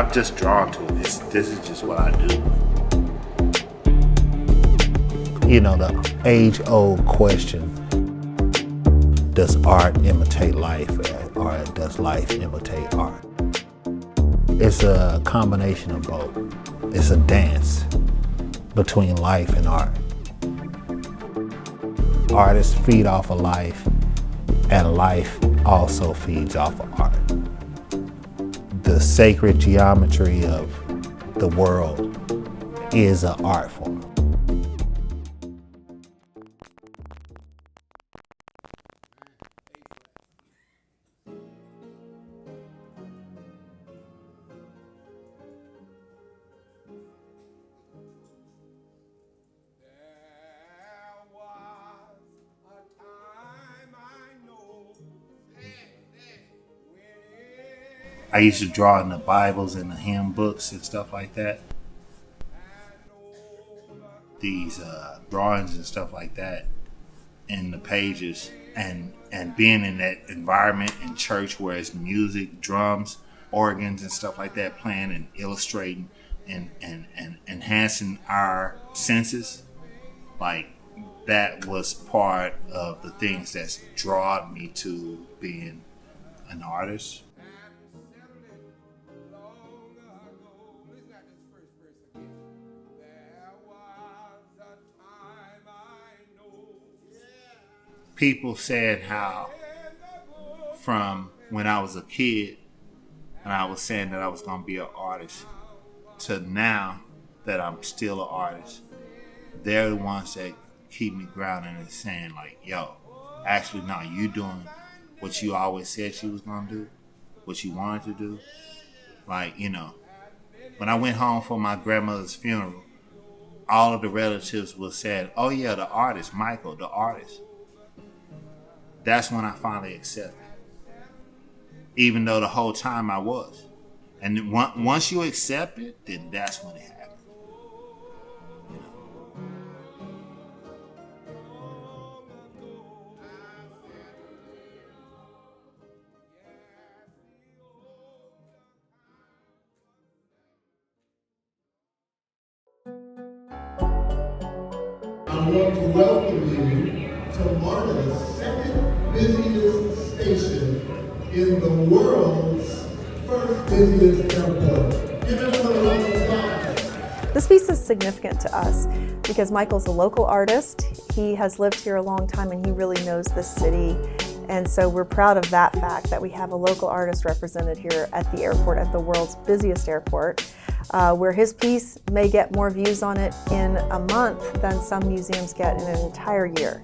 I'm just drawn to it. This is just what I do. You know, the age-old question, does art imitate life, or does life imitate art? It's a combination of both. It's a dance between life and art. Artists feed off of life, and life also feeds off of art. The sacred geometry of the world is an art form. I used to draw in the Bibles and the hymn books and stuff like that. These drawings and stuff like that in the pages, and being in that environment in church where it's music, drums, organs and stuff like that playing and illustrating and enhancing our senses, like that was part of the things that's drawn me to being an artist. People said how from when I was a kid and I was saying that I was going to be an artist to now that I'm still an artist, they're the ones that keep me grounded and saying like, yo, actually no, you doing what you always said you was going to do, what you wanted to do. Like, you know, when I went home for my grandmother's funeral, all of the relatives were saying, oh yeah, the artist, Michael, the artist. That's when I finally accepted, even though the whole time I was. And once you accept it, then that's when it happens. You know. I want to welcome you to Marta's second busiest station in the world's first busiest airport. Give everyone a round of applause. This piece is significant to us because Michael's a local artist. He has lived here a long time and he really knows this city. And so we're proud of that fact that we have a local artist represented here at the airport, at the world's busiest airport, where his piece may get more views on it in a month than some museums get in an entire year.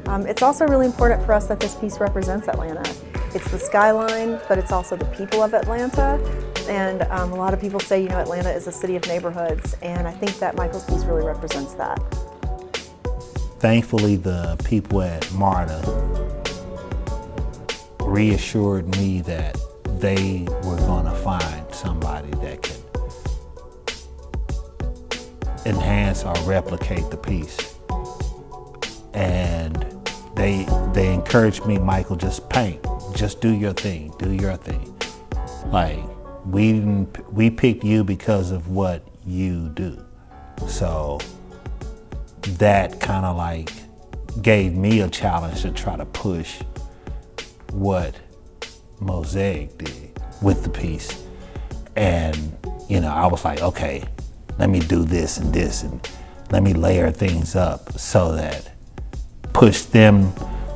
It's also really important for us that this piece represents Atlanta. It's the skyline, but it's also the people of Atlanta. And a lot of people say, you know, Atlanta is a city of neighborhoods, and I think that Michael's piece really represents that. Thankfully, the people at Marta reassured me that they were going to find somebody that could enhance or replicate the piece. And they encouraged me, Michael, just paint, just do your thing, do your thing. Like, we picked you because of what you do. So that kind of like gave me a challenge to try to push what Mosaic did with the piece. And, you know, I was like, okay, let me do this and let me layer things up so that push them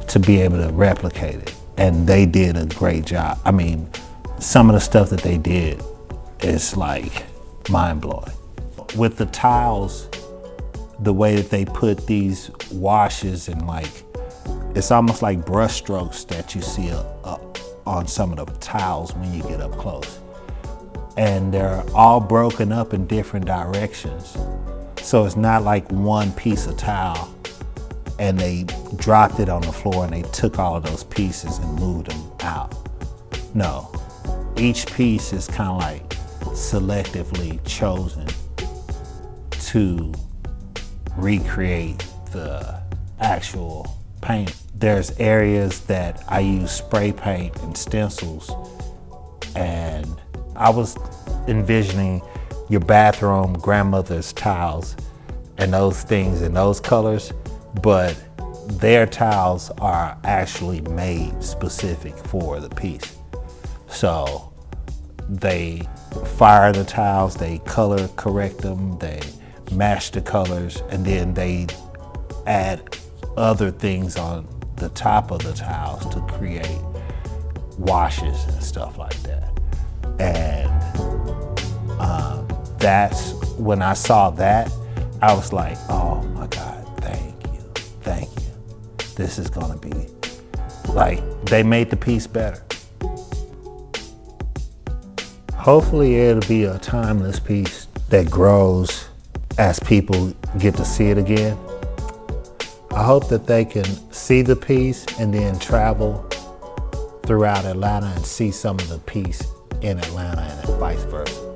to be able to replicate it. And they did a great job. I mean, some of the stuff that they did is like mind-blowing. With the tiles, the way that they put these washes and like, it's almost like brush strokes that you see on some of the tiles when you get up close. And they're all broken up in different directions. So it's not like one piece of tile and they dropped it on the floor and they took all of those pieces and moved them out. No, each piece is kind of like selectively chosen to recreate the actual paint. There's areas that I use spray paint and stencils, and I was envisioning your bathroom, grandmother's tiles, and those things in those colors, but their tiles are actually made specific for the piece. So they fire the tiles, they color correct them, they match the colors, and then they add other things on the top of the tiles to create washes and stuff like that. And that's when I saw that, I was like, oh my God, thank you. This is gonna be, like, they made the piece better. Hopefully it'll be a timeless piece that grows as people get to see it again. I hope that they can see the piece and then travel throughout Atlanta and see some of the piece in Atlanta and vice versa.